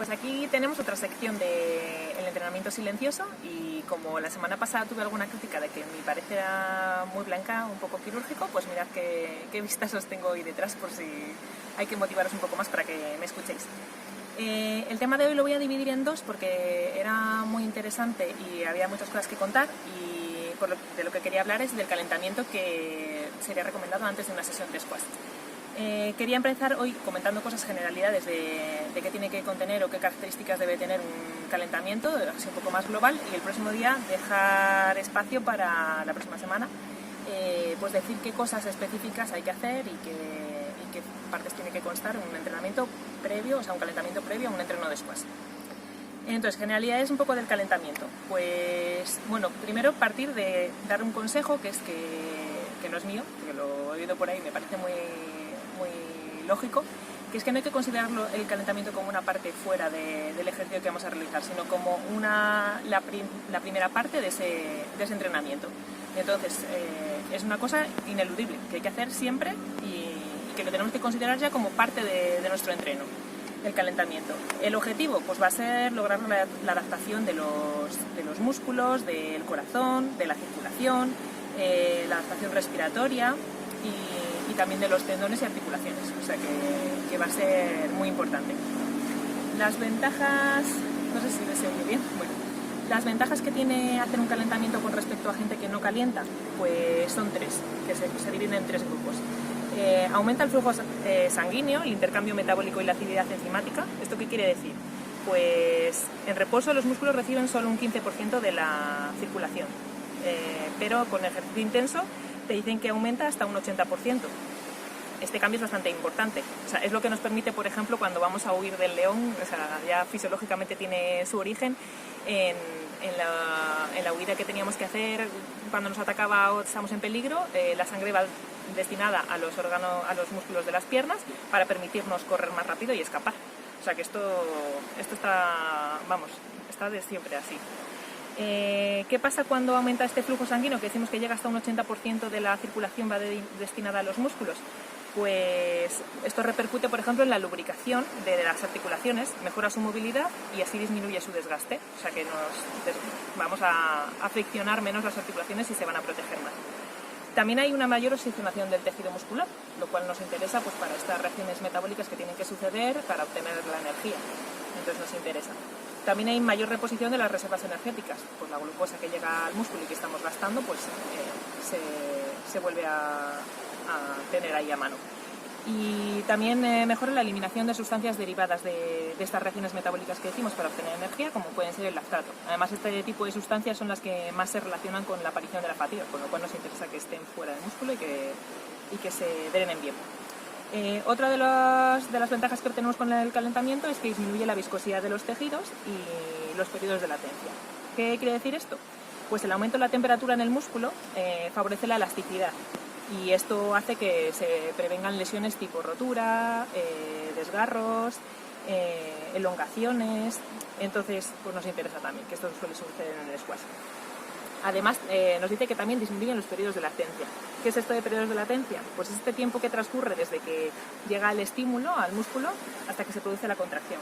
Pues aquí tenemos otra sección del entrenamiento silencioso y como la semana pasada tuve alguna crítica de que mi parecer era muy blanca, un poco quirúrgico, pues mirad qué vistazos tengo hoy detrás por si hay que motivaros un poco más para que me escuchéis. El tema de hoy lo voy a dividir en dos porque era muy interesante y había muchas cosas que contar y de lo que quería hablar es del calentamiento que sería recomendado antes de una sesión de squash. Quería empezar hoy comentando cosas, generalidades de qué tiene que contener o qué características debe tener un calentamiento, así un poco más global, y el próximo día dejar espacio para la próxima semana, pues decir qué cosas específicas hay que hacer y qué partes tiene que constar un entrenamiento previo, o sea, un calentamiento previo a un entreno de squash. Entonces, generalidades un poco del calentamiento. Pues, bueno, primero partir de dar un consejo que no es mío, que lo he oído por ahí, me parece muy lógico, que es que no hay que considerarlo el calentamiento como una parte fuera del ejercicio que vamos a realizar, sino como la primera parte de ese entrenamiento. Entonces, es una cosa ineludible, que hay que hacer siempre y que lo tenemos que considerar ya como parte de nuestro entreno, el calentamiento. El objetivo pues va a ser lograr la adaptación de los músculos, del corazón, de la circulación, la adaptación respiratoria y también de los tendones y articulaciones, o sea que va a ser muy importante. Las ventajas, no sé si se oye bien, bueno, las ventajas que tiene hacer un calentamiento con respecto a gente que no calienta, pues son tres, que se dividen en tres grupos. Aumenta el flujo sanguíneo, el intercambio metabólico y la actividad enzimática. ¿Esto qué quiere decir? Pues en reposo los músculos reciben solo un 15% de la circulación, pero con ejercicio intenso te dicen que aumenta hasta un 80%. Este cambio es bastante importante. O sea, es lo que nos permite, por ejemplo, cuando vamos a huir del león, o sea, ya fisiológicamente tiene su origen en la huida que teníamos que hacer cuando nos atacaba o estamos en peligro. La sangre va destinada a los músculos de las piernas para permitirnos correr más rápido y escapar. O sea que esto está de siempre así. ¿Qué pasa cuando aumenta este flujo sanguíneo? Que decimos que llega hasta un 80% de la circulación va destinada a los músculos. Pues esto repercute, por ejemplo, en la lubricación de las articulaciones, mejora su movilidad y así disminuye su desgaste. O sea que vamos a friccionar menos las articulaciones y se van a proteger más. También hay una mayor oxigenación del tejido muscular, lo cual nos interesa pues, para estas reacciones metabólicas que tienen que suceder para obtener la energía. Entonces nos interesa. También hay mayor reposición de las reservas energéticas, pues la glucosa que llega al músculo y que estamos gastando pues se vuelve a tener ahí a mano. Y también mejora la eliminación de sustancias derivadas de estas reacciones metabólicas que decimos para obtener energía, como pueden ser el lactato. Además, este tipo de sustancias son las que más se relacionan con la aparición de la fatiga, con lo cual nos interesa que estén fuera del músculo y que se drenen bien. Otra de las ventajas que obtenemos con el calentamiento es que disminuye la viscosidad de los tejidos y los periodos de latencia. ¿Qué quiere decir esto? Pues el aumento de la temperatura en el músculo favorece la elasticidad y esto hace que se prevengan lesiones tipo rotura, desgarros, elongaciones. Entonces pues nos interesa también, que esto suele suceder en el squash. Además, nos dice que también disminuyen los periodos de latencia. ¿Qué es esto de periodos de latencia? Pues es este tiempo que transcurre desde que llega el estímulo al músculo hasta que se produce la contracción.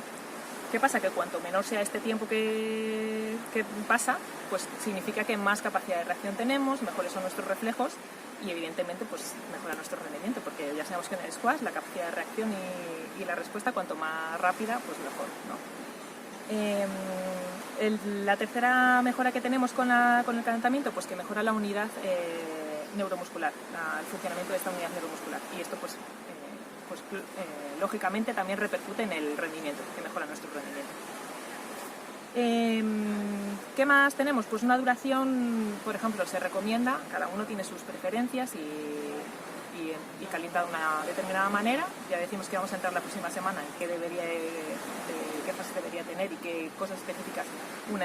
¿Qué pasa? Que cuanto menor sea este tiempo que pasa, pues significa que más capacidad de reacción tenemos, mejores son nuestros reflejos y evidentemente pues mejora nuestro rendimiento, porque ya sabemos que en el squash la capacidad de reacción y la respuesta cuanto más rápida, pues mejor, ¿no? La tercera mejora que tenemos con el calentamiento, pues que mejora la unidad neuromuscular, el funcionamiento de esta unidad neuromuscular, y esto pues lógicamente también repercute en el rendimiento, que mejora nuestro rendimiento. ¿Qué más tenemos? Pues una duración, por ejemplo, se recomienda, cada uno tiene sus preferencias y calienta de una determinada manera. Ya decimos que vamos a entrar la próxima semana en qué fase debería tener y qué cosas específicas un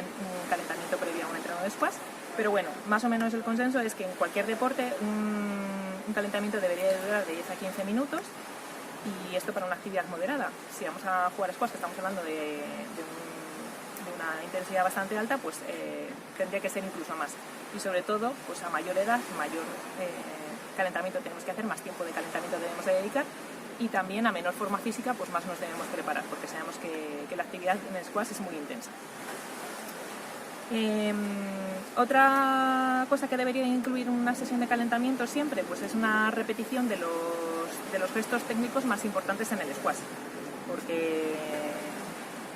calentamiento previo a un entreno de squash. Pero bueno, más o menos el consenso es que en cualquier deporte un calentamiento debería durar de 10 a 15 minutos y esto para una actividad moderada. Si vamos a jugar squash, que estamos hablando de una intensidad bastante alta, pues tendría que ser incluso más. Y sobre todo, pues a mayor edad, mayor calentamiento tenemos que hacer, más tiempo de calentamiento debemos de dedicar y también a menor forma física pues más nos debemos preparar, porque sabemos que la actividad en el squash es muy intensa. Otra cosa que debería incluir una sesión de calentamiento siempre pues es una repetición de los gestos técnicos más importantes en el squash, porque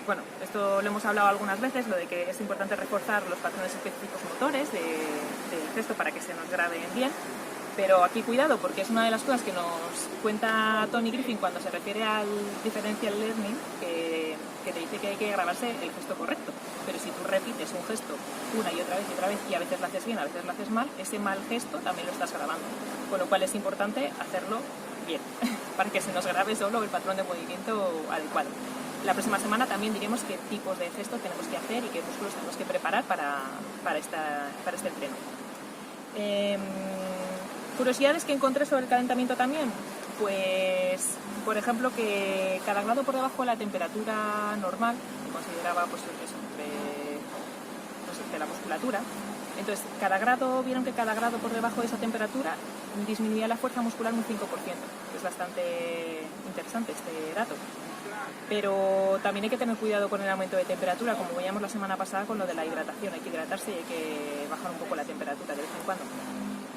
bueno, esto lo hemos hablado algunas veces, lo de que es importante reforzar los patrones específicos motores del gesto para que se nos graben bien, pero aquí cuidado, porque es una de las cosas que nos cuenta Tony Griffin cuando se refiere al differential learning, que te dice que hay que grabarse el gesto correcto, pero si tú repites un gesto una y otra vez y a veces lo haces bien, a veces lo haces mal, ese mal gesto también lo estás grabando, con lo cual es importante hacerlo bien, para que se nos grabe solo el patrón de movimiento adecuado. La próxima semana también diremos qué tipos de gestos tenemos que hacer y qué músculos tenemos que preparar para este entreno. Curiosidades que encontré sobre el calentamiento también, pues por ejemplo que cada grado por debajo de la temperatura normal, que consideraba pues eso, de la musculatura, entonces vieron que cada grado por debajo de esa temperatura disminuía la fuerza muscular un 5%, que es bastante interesante este dato. Pero también hay que tener cuidado con el aumento de temperatura, como veíamos la semana pasada con lo de la hidratación, hay que hidratarse y hay que bajar un poco la temperatura de vez en cuando.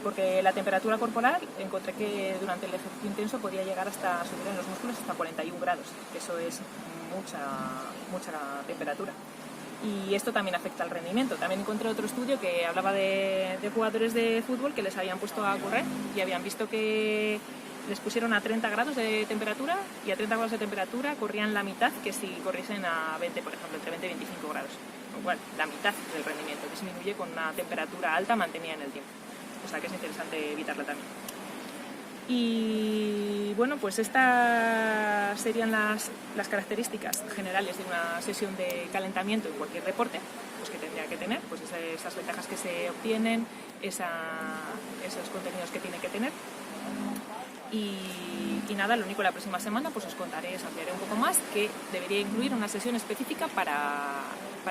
Porque la temperatura corporal encontré que durante el ejercicio intenso podía llegar hasta subir en los músculos hasta 41 grados, que eso es mucha temperatura. Y esto también afecta al rendimiento. También encontré otro estudio que hablaba de jugadores de fútbol que les habían puesto a correr y habían visto que les pusieron a 30 grados de temperatura y a 30 grados de temperatura corrían la mitad que si corriesen a 20, por ejemplo, entre 20 y 25 grados. Con lo cual, la mitad del rendimiento disminuye con una temperatura alta mantenida en el tiempo. O sea que es interesante evitarla también. Y bueno, pues estas serían las características generales de una sesión de calentamiento en cualquier deporte, pues que tendría que tener, pues esas ventajas que se obtienen, esos contenidos que tiene que tener. Y nada, lo único la próxima semana pues os contaré, os ampliaré un poco más, que debería incluir una sesión específica para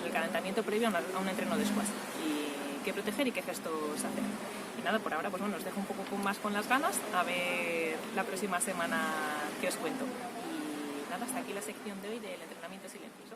el calentamiento previo a un entreno de squash y qué proteger y qué gestos hacer. Y nada, por ahora pues bueno, os dejo un poco más con las ganas, a ver la próxima semana qué os cuento. Y nada, hasta aquí la sección de hoy del entrenamiento silencioso.